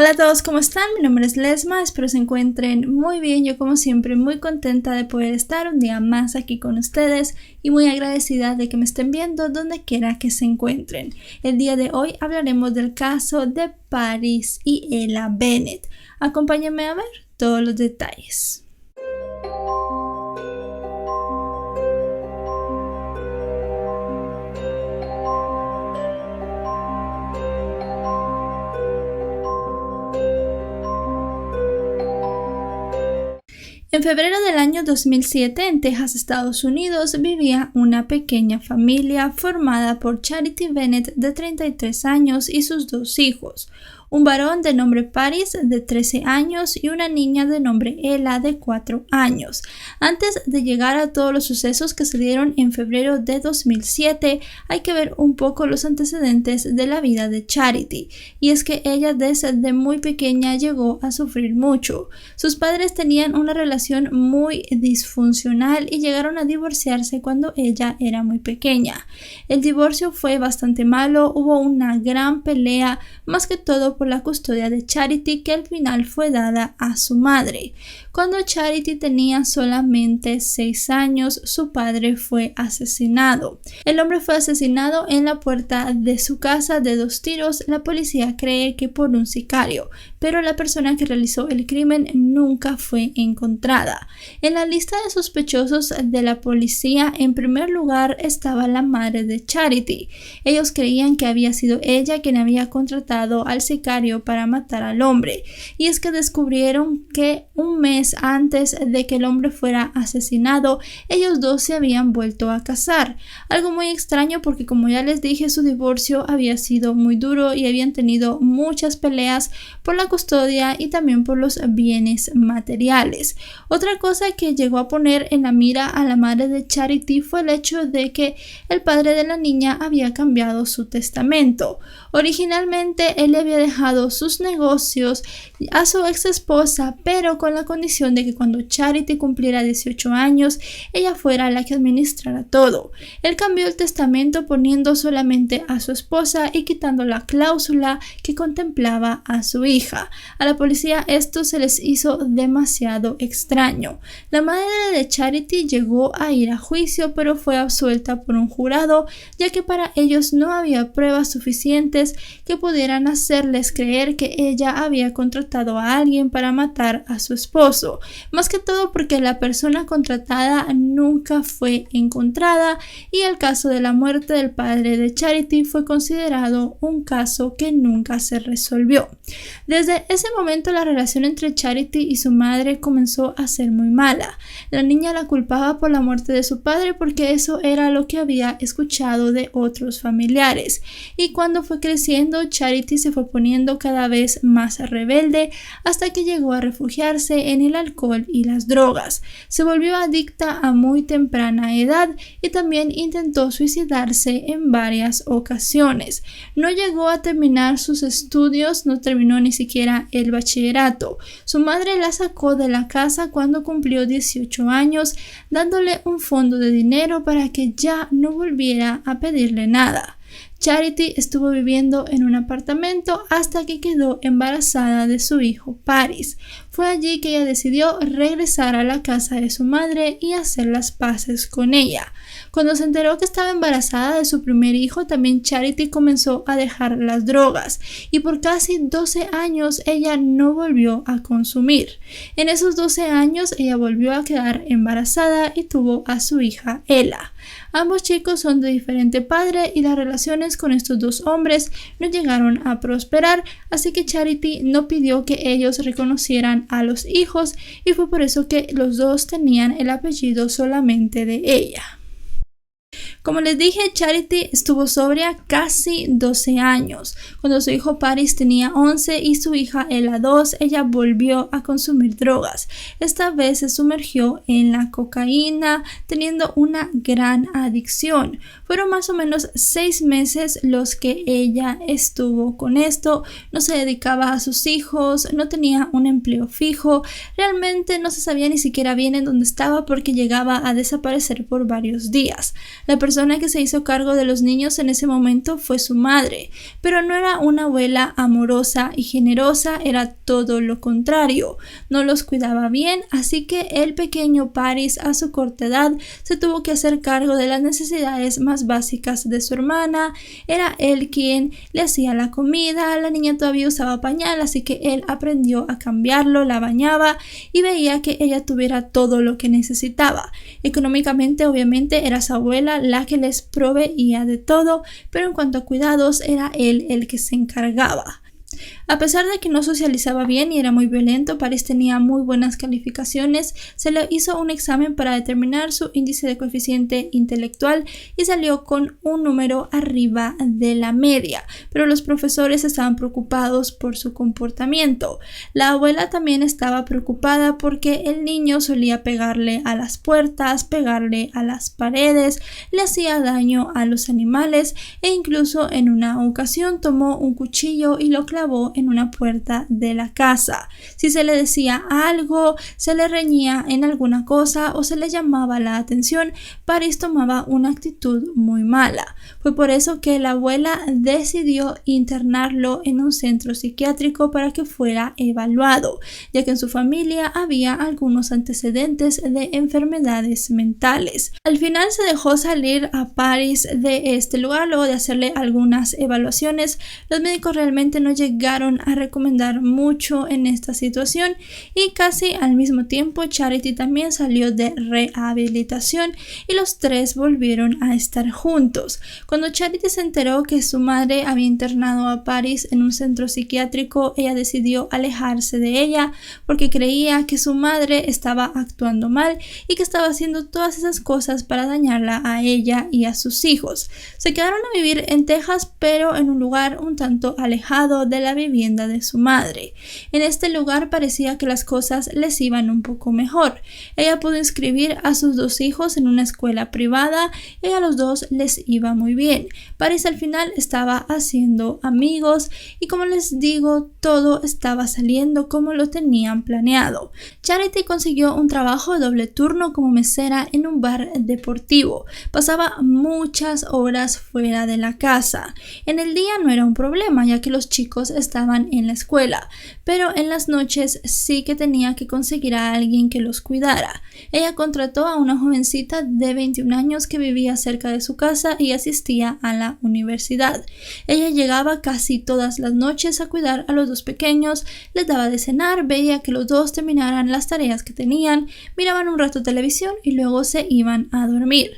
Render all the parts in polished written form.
Hola a todos, ¿cómo están? Mi nombre es Lesma, espero se encuentren muy bien. Yo como siempre muy contenta de poder estar un día más aquí con ustedes y muy agradecida de que me estén viendo donde quiera que se encuentren. El día de hoy hablaremos del caso de Paris y Ella Bennett. Acompáñenme a ver todos los detalles. En febrero del año 2007, en Texas, Estados Unidos, vivía una pequeña familia formada por Charity Bennett, de 33 años, y sus dos hijos, un varón de nombre Paris, de 13 años, y una niña de nombre Ella, de 4 años. Antes de llegar a todos los sucesos que se dieron en febrero de 2007, hay que ver un poco los antecedentes de la vida de Charity, y es que ella desde muy pequeña llegó a sufrir mucho. Sus padres tenían una relación muy disfuncional y llegaron a divorciarse cuando ella era muy pequeña. El divorcio fue bastante malo, hubo una gran pelea, más que todo por la custodia de Charity, que al final fue dada a su madre. Cuando Charity tenía solamente 6 años, su padre fue asesinado. El hombre fue asesinado en la puerta de su casa de 2 tiros. La policía cree que por un sicario, pero la persona que realizó el crimen nunca fue encontrada. En la lista de sospechosos de la policía, en primer lugar estaba la madre de Charity. Ellos creían que había sido ella quien había contratado al sicario para matar al hombre, y es que descubrieron que un mes antes de que el hombre fuera asesinado, ellos dos se habían vuelto a casar. Algo muy extraño porque, como ya les dije, su divorcio había sido muy duro y habían tenido muchas peleas por la custodia y también por los bienes materiales. Otra cosa que llegó a poner en la mira a la madre de Charity fue el hecho de que el padre de la niña había cambiado su testamento. Originalmente él le había dejado sus negocios a su ex esposa, pero con la condición de que cuando Charity cumpliera 18 años, ella fuera la que administrara todo. Él cambió el testamento poniendo solamente a su esposa y quitando la cláusula que contemplaba a su hija. A la policía esto se les hizo demasiado extraño. La madre de Charity llegó a ir a juicio, pero fue absuelta por un jurado, ya que para ellos no había pruebas suficientes que pudieran hacerles creer que ella había contratado a alguien para matar a su esposo, más que todo porque la persona contratada nunca fue encontrada y el caso de la muerte del padre de Charity fue considerado un caso que nunca se resolvió. Desde ese momento la relación entre Charity y su madre comenzó a ser muy mala. La niña la culpaba por la muerte de su padre porque eso era lo que había escuchado de otros familiares, y cuando fue creciendo, Charity se fue poniendo cada vez más rebelde hasta que llegó a refugiarse en el alcohol y las drogas. Se volvió adicta a muy temprana edad y también intentó suicidarse en varias ocasiones. No llegó a terminar sus estudios, no terminó ni siquiera el bachillerato. Su madre la sacó de la casa cuando cumplió 18 años, dándole un fondo de dinero para que ya no volviera a pedirle nada. Charity estuvo viviendo en un apartamento hasta que quedó embarazada de su hijo Paris. Fue allí que ella decidió regresar a la casa de su madre y hacer las paces con ella. Cuando se enteró que estaba embarazada de su primer hijo, también Charity comenzó a dejar las drogas y por casi 12 años ella no volvió a consumir. En esos 12 años ella volvió a quedar embarazada y tuvo a su hija Ella. Ambos chicos son de diferente padre y las relaciones con estos dos hombres no llegaron a prosperar, así que Charity no pidió que ellos reconocieran a los hijos y fue por eso que los dos tenían el apellido solamente de ella. Como les dije, Charity estuvo sobria casi 12 años. Cuando su hijo Paris tenía 11 y su hija Ella 2, ella volvió a consumir drogas. Esta vez se sumergió en la cocaína, teniendo una gran adicción. Fueron más o menos 6 meses los que ella estuvo con esto. No se dedicaba a sus hijos, no tenía un empleo fijo. Realmente no se sabía ni siquiera bien en dónde estaba porque llegaba a desaparecer por varios días. La persona que se hizo cargo de los niños en ese momento fue su madre, pero no era una abuela amorosa y generosa, era todo lo contrario. No los cuidaba bien, así que el pequeño Paris, a su corta edad, se tuvo que hacer cargo de las necesidades más básicas de su hermana. Era él quien le hacía la comida, la niña todavía usaba pañal, así que él aprendió a cambiarlo, la bañaba y veía que ella tuviera todo lo que necesitaba. Económicamente, obviamente, era su abuela la que les proveía de todo, pero en cuanto a cuidados, era él el que se encargaba. A pesar de que no socializaba bien y era muy violento, Paris tenía muy buenas calificaciones. Se le hizo un examen para determinar su índice de coeficiente intelectual y salió con un número arriba de la media, pero los profesores estaban preocupados por su comportamiento. La abuela también estaba preocupada porque el niño solía pegarle a las puertas, pegarle a las paredes, le hacía daño a los animales e incluso en una ocasión tomó un cuchillo y lo clavó en una puerta de la casa. Si se le decía algo, se le reñía en alguna cosa o se le llamaba la atención, Paris tomaba una actitud muy mala. Fue por eso que la abuela decidió internarlo en un centro psiquiátrico para que fuera evaluado, ya que en su familia había algunos antecedentes de enfermedades mentales. Al final se dejó salir a Paris de este lugar luego de hacerle algunas evaluaciones. Los médicos realmente no llegaron a recomendar mucho en esta situación y casi al mismo tiempo Charity también salió de rehabilitación y los tres volvieron a estar juntos. Cuando Charity se enteró que su madre había internado a Paris en un centro psiquiátrico, ella decidió alejarse de ella porque creía que su madre estaba actuando mal y que estaba haciendo todas esas cosas para dañarla a ella y a sus hijos. Se quedaron a vivir en Texas, pero en un lugar un tanto alejado de la vivienda de su madre. En este lugar parecía que las cosas les iban un poco mejor. Ella pudo inscribir a sus dos hijos en una escuela privada y a los dos les iba muy bien. Paris al final estaba haciendo amigos y, como les digo, todo estaba saliendo como lo tenían planeado. Charity consiguió un trabajo de doble turno como mesera en un bar deportivo. Pasaba muchas horas fuera de la casa. En el día no era un problema, ya que los chicos estaban en la escuela, pero en las noches sí que tenía que conseguir a alguien que los cuidara. Ella contrató a una jovencita de 21 años que vivía cerca de su casa y asistía a la universidad. Ella llegaba casi todas las noches a cuidar a los dos pequeños, les daba de cenar, veía que los dos terminaran las tareas que tenían, miraban un rato televisión y luego se iban a dormir.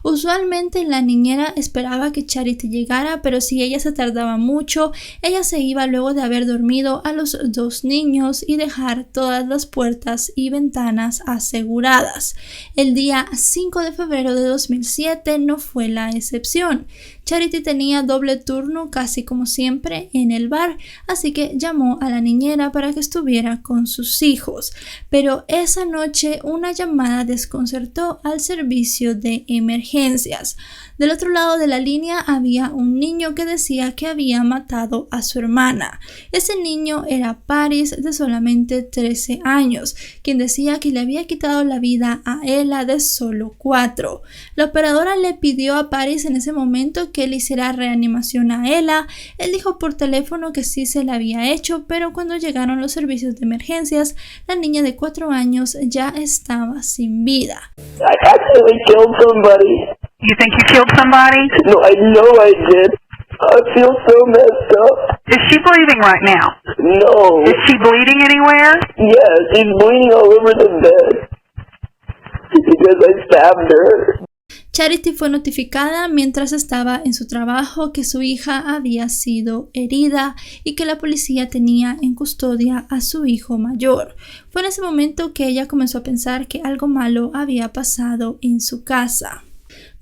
Usualmente la niñera esperaba que Charity llegara, pero si ella se tardaba mucho, ella se iba luego de haber dormido a los dos niños y dejar todas las puertas y ventanas aseguradas. El día 5 de febrero de 2007 no fue la excepción. Charity tenía doble turno casi como siempre en el bar, así que llamó a la niñera para que estuviera con sus hijos. Pero esa noche una llamada desconcertó al servicio de emergencias. Del otro lado de la línea había un niño que decía que había matado a su hermana. Ese niño era Paris, de solamente 13 años, quien decía que le había quitado la vida a Ella, de solo 4. La operadora le pidió a Paris en ese momento que le hiciera reanimación a Ella. Él dijo por teléfono que sí se la había hecho, pero cuando llegaron los servicios de emergencias, la niña de 4 años ya estaba sin vida. I accidentally killed somebody. You think you killed somebody? No, I know I did. I feel so messed up. Is she breathing right now? No. Is she bleeding anywhere? Yes, she's bleeding all over the bed. Because I stabbed her. Charity fue notificada mientras estaba en su trabajo que su hija había sido herida y que la policía tenía en custodia a su hijo mayor. Fue en ese momento que ella comenzó a pensar que algo malo había pasado en su casa.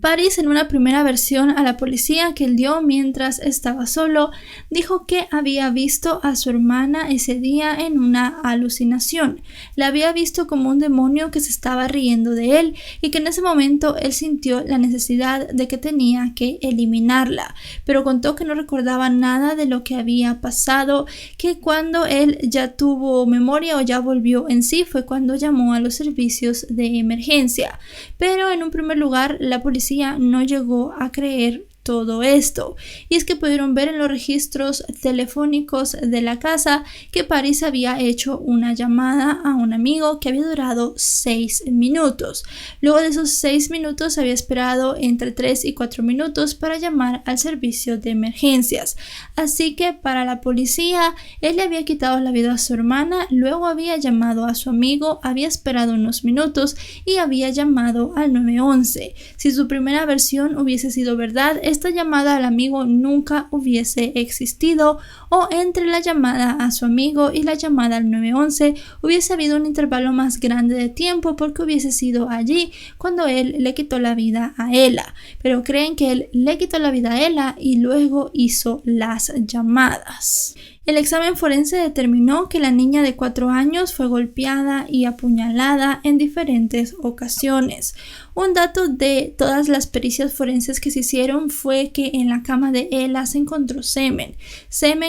Paris, en una primera versión a la policía que él dio mientras estaba solo, dijo que había visto a su hermana ese día en una alucinación. La había visto como un demonio que se estaba riendo de él y que en ese momento él sintió la necesidad de que tenía que eliminarla, pero contó que no recordaba nada de lo que había pasado, que cuando él ya tuvo memoria o ya volvió en sí fue cuando llamó a los servicios de emergencia. Pero en un primer lugar la policía policía no llegó a creer todo esto, y es que pudieron ver en los registros telefónicos de la casa que Paris había hecho una llamada a un amigo que había durado 6 minutos. Luego de esos 6 minutos había esperado entre 3 y 4 minutos para llamar al servicio de emergencias. Así que para la policía, él le había quitado la vida a su hermana, luego había llamado a su amigo, había esperado unos minutos y había llamado al 911. Si su primera versión hubiese sido verdad, esta llamada al amigo nunca hubiese existido, o entre la llamada a su amigo y la llamada al 911 hubiese habido un intervalo más grande de tiempo porque hubiese sido allí cuando él le quitó la vida a Ella. Pero creen que él le quitó la vida a Ella y luego hizo las llamadas. El examen forense determinó que la niña de 4 años fue golpeada y apuñalada en diferentes ocasiones. Un dato de todas las pericias forenses que se hicieron fue que en la cama de Ella se encontró semen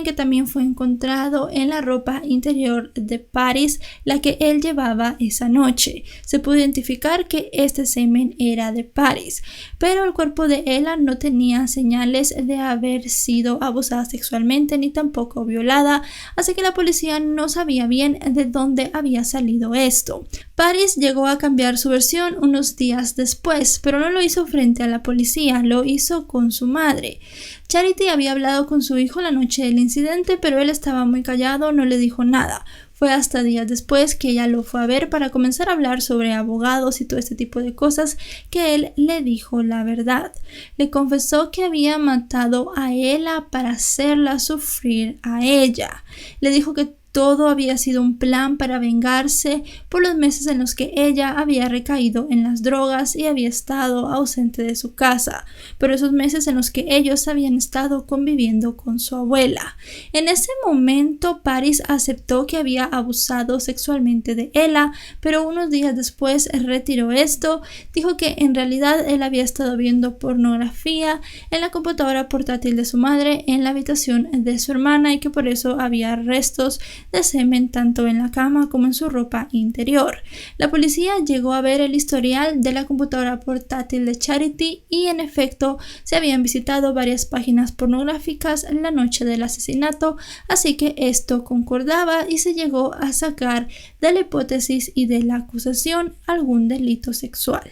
que también fue encontrado en la ropa interior de Paris, la que él llevaba esa noche. Se pudo identificar que este semen era de Paris, pero el cuerpo de Ella no tenía señales de haber sido abusada sexualmente ni tampoco violada, así que la policía no sabía bien de dónde había salido esto. Paris llegó a cambiar su versión unos días después, pero no lo hizo frente a la policía, lo hizo con su madre. Charity había hablado con su hijo la noche del incidente, pero él estaba muy callado, no le dijo nada. Fue hasta días después que ella lo fue a ver para comenzar a hablar sobre abogados y todo este tipo de cosas que él le dijo la verdad. Le confesó que había matado a Ella para hacerla sufrir a ella. Le dijo que todo había sido un plan para vengarse por los meses en los que ella había recaído en las drogas y había estado ausente de su casa, pero esos meses en los que ellos habían estado conviviendo con su abuela. En ese momento, Paris aceptó que había abusado sexualmente de Ella, pero unos días después retiró esto. Dijo que en realidad él había estado viendo pornografía en la computadora portátil de su madre en la habitación de su hermana y que por eso había restos de semen tanto en la cama como en su ropa interior. La policía llegó a ver el historial de la computadora portátil de Charity y en efecto se habían visitado varias páginas pornográficas en la noche del asesinato, así que esto concordaba y se llegó a sacar de la hipótesis y de la acusación algún delito sexual.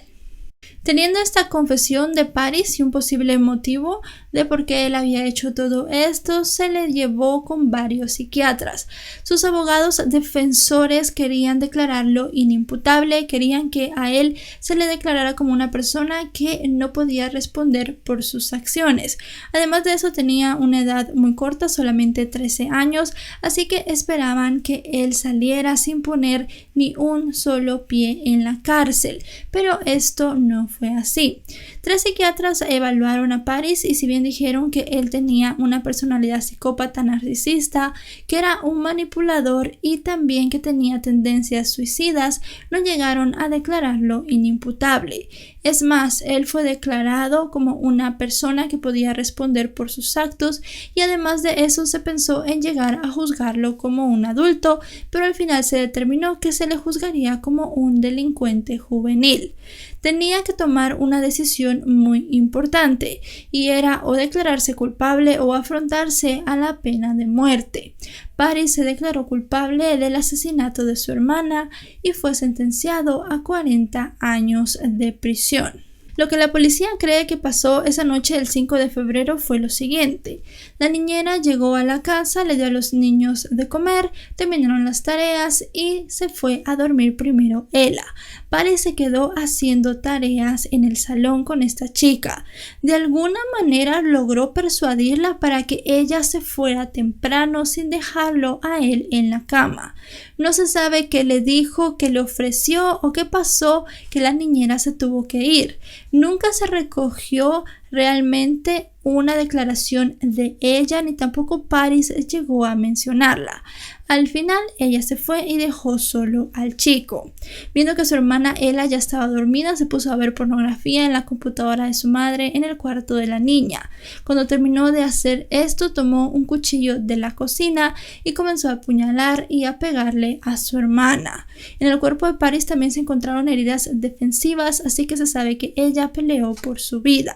Teniendo esta confesión de Paris y un posible motivo de por qué él había hecho todo esto, se le llevó con varios psiquiatras. Sus abogados defensores querían declararlo inimputable, querían que a él se le declarara como una persona que no podía responder por sus acciones. Además de eso, tenía una edad muy corta, solamente 13 años, así que esperaban que él saliera sin poner ni un solo pie en la cárcel. Pero esto no fue así. 3 psiquiatras evaluaron a Paris y si bien dijeron que él tenía una personalidad psicópata narcisista, que era un manipulador y también que tenía tendencias suicidas, no llegaron a declararlo inimputable. Es más, él fue declarado como una persona que podía responder por sus actos y además de eso se pensó en llegar a juzgarlo como un adulto, pero al final se determinó que se le juzgaría como un delincuente juvenil. Tenía que tomar una decisión muy importante y era o declararse culpable o afrontarse a la pena de muerte. Paris se declaró culpable del asesinato de su hermana y fue sentenciado a 40 años de prisión. Lo que la policía cree que pasó esa noche del 5 de febrero fue lo siguiente. La niñera llegó a la casa, le dio a los niños de comer, terminaron las tareas y se fue a dormir primero Ella. Paris se quedó haciendo tareas en el salón con esta chica. De alguna manera logró persuadirla para que ella se fuera temprano sin dejarlo a él en la cama. No se sabe qué le dijo, qué le ofreció o qué pasó que la niñera se tuvo que ir. Nunca se recogió realmente una declaración de ella, ni tampoco Paris llegó a mencionarla. Al final ella se fue y dejó solo al chico. Viendo que su hermana Ella ya estaba dormida, se puso a ver pornografía en la computadora de su madre en el cuarto de la niña. Cuando terminó de hacer esto, tomó un cuchillo de la cocina y comenzó a apuñalar y a pegarle a su hermana. En el cuerpo de Paris también se encontraron heridas defensivas, así que se sabe que ella peleó por su vida.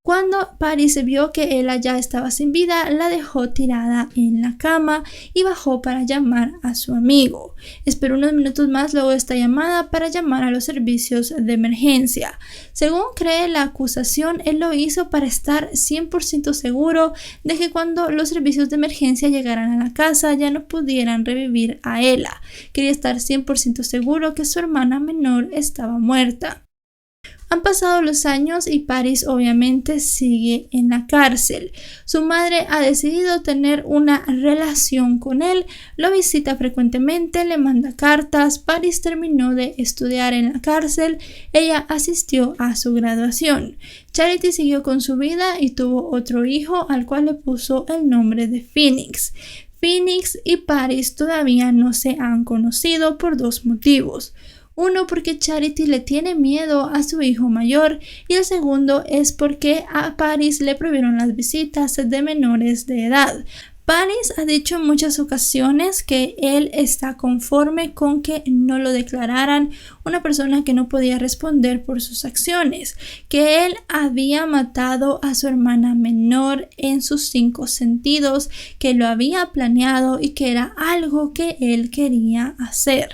Cuando Paris vio que Ella ya estaba sin vida, la dejó tirada en la cama y bajó para llamar a su amigo. Esperó unos minutos más luego de esta llamada para llamar a los servicios de emergencia. Según cree la acusación, él lo hizo para estar 100% seguro de que cuando los servicios de emergencia llegaran a la casa ya no pudieran revivir a Ella. Quería estar 100% seguro que su hermana menor estaba muerta. Han pasado los años y Paris obviamente sigue en la cárcel. Su madre ha decidido tener una relación con él, lo visita frecuentemente, le manda cartas. Paris terminó de estudiar en la cárcel, ella asistió a su graduación. Charity siguió con su vida y tuvo otro hijo al cual le puso el nombre de Phoenix. Phoenix y Paris todavía no se han conocido por dos motivos. Uno, porque Charity le tiene miedo a su hijo mayor, y el segundo es porque a Paris le prohibieron las visitas de menores de edad. Paris ha dicho en muchas ocasiones que él está conforme con que no lo declararan una persona que no podía responder por sus acciones, que él había matado a su hermana menor en sus 5 sentidos, que lo había planeado y que era algo que él quería hacer.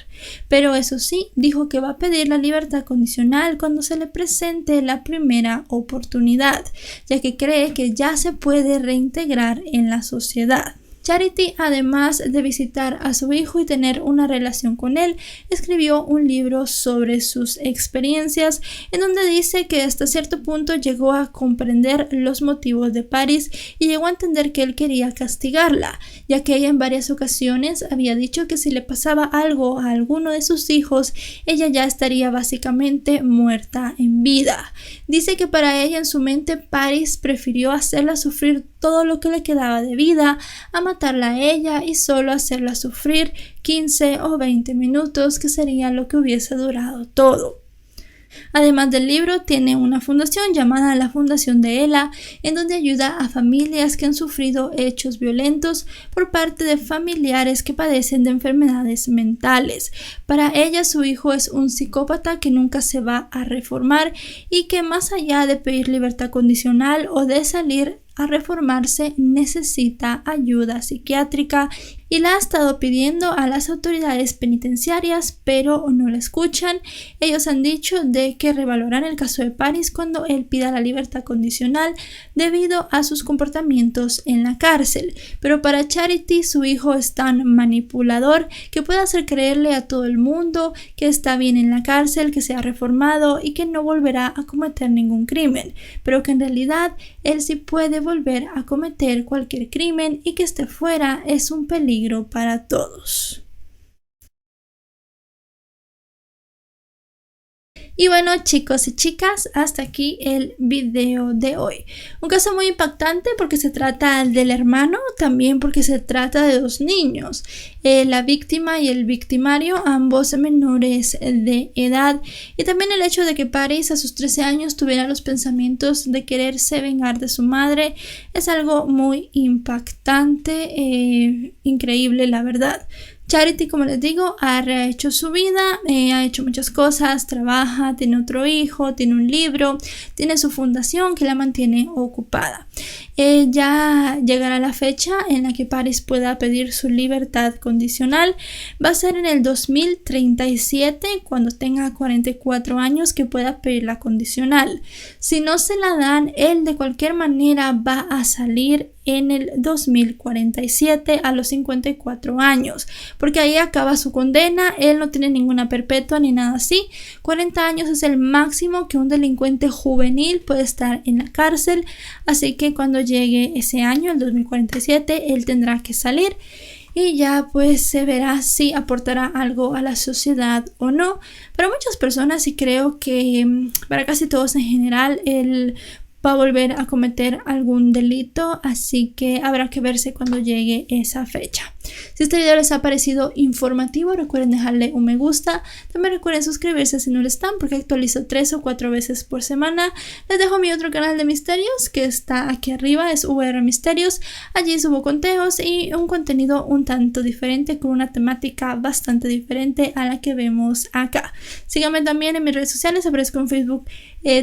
Pero eso sí, dijo que va a pedir la libertad condicional cuando se le presente la primera oportunidad, ya que cree que ya se puede reintegrar en la sociedad. Charity, además de visitar a su hijo y tener una relación con él, escribió un libro sobre sus experiencias en donde dice que hasta cierto punto llegó a comprender los motivos de Paris y llegó a entender que él quería castigarla, ya que ella en varias ocasiones había dicho que si le pasaba algo a alguno de sus hijos, ella ya estaría básicamente muerta en vida. Dice que para ella en su mente Paris prefirió hacerla sufrir todo lo que le quedaba de vida a matarla a ella y solo hacerla sufrir 15 o 20 minutos, que sería lo que hubiese durado todo. Además del libro, tiene una fundación llamada la Fundación de Ella, en donde ayuda a familias que han sufrido hechos violentos por parte de familiares que padecen de enfermedades mentales. Para ella, su hijo es un psicópata que nunca se va a reformar y que más allá de pedir libertad condicional o de salir a reformarse, necesita ayuda psiquiátrica y la ha estado pidiendo a las autoridades penitenciarias, pero no la escuchan. Ellos han dicho de que revalorarán el caso de Paris cuando él pida la libertad condicional debido a sus comportamientos en la cárcel. Pero para Charity, su hijo es tan manipulador que puede hacer creerle a todo el mundo que está bien en la cárcel, que se ha reformado y que no volverá a cometer ningún crimen, pero que en realidad él sí puede volver a cometer cualquier crimen y que esté fuera es un peligro para todos. Y bueno, chicos y chicas, hasta aquí el video de hoy. Un caso muy impactante porque se trata del hermano, también porque se trata de 2 niños. La víctima y el victimario, ambos menores de edad. Y también el hecho de que Paris a sus 13 años tuviera los pensamientos de quererse vengar de su madre es algo muy impactante, increíble la verdad. Charity, como les digo, ha rehecho su vida, ha hecho muchas cosas, trabaja, tiene otro hijo, tiene un libro, tiene su fundación que la mantiene ocupada. Ya llegará la fecha en la que Paris pueda pedir su libertad condicional. Va a ser en el 2037, cuando tenga 44 años, que pueda pedir la condicional. Si no se la dan, él de cualquier manera va a salir en el 2047 a los 54 años, porque ahí acaba su condena. Él no tiene ninguna perpetua ni nada así. 40 años es el máximo que un delincuente juvenil puede estar en la cárcel, así que cuando llegue ese año, el 2047, él tendrá que salir y ya pues se verá si aportará algo a la sociedad o no. Para muchas personas, y creo que para casi todos en general, el va a volver a cometer algún delito, así que habrá que verse cuando llegue esa fecha. Si este video les ha parecido informativo, recuerden dejarle un me gusta. También recuerden suscribirse si no lo están, porque actualizo 3 o 4 veces por semana. Les dejo mi otro canal de misterios que está aquí arriba, es VR Misterios. Allí subo conteos y un contenido un tanto diferente, con una temática bastante diferente a la que vemos acá. Síganme también en mis redes sociales, aparezco en Facebook,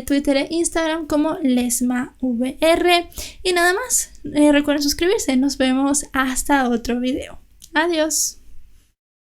Twitter e Instagram como LesmaVR. Y nada más, recuerden suscribirse. Nos vemos hasta otro video. Adiós.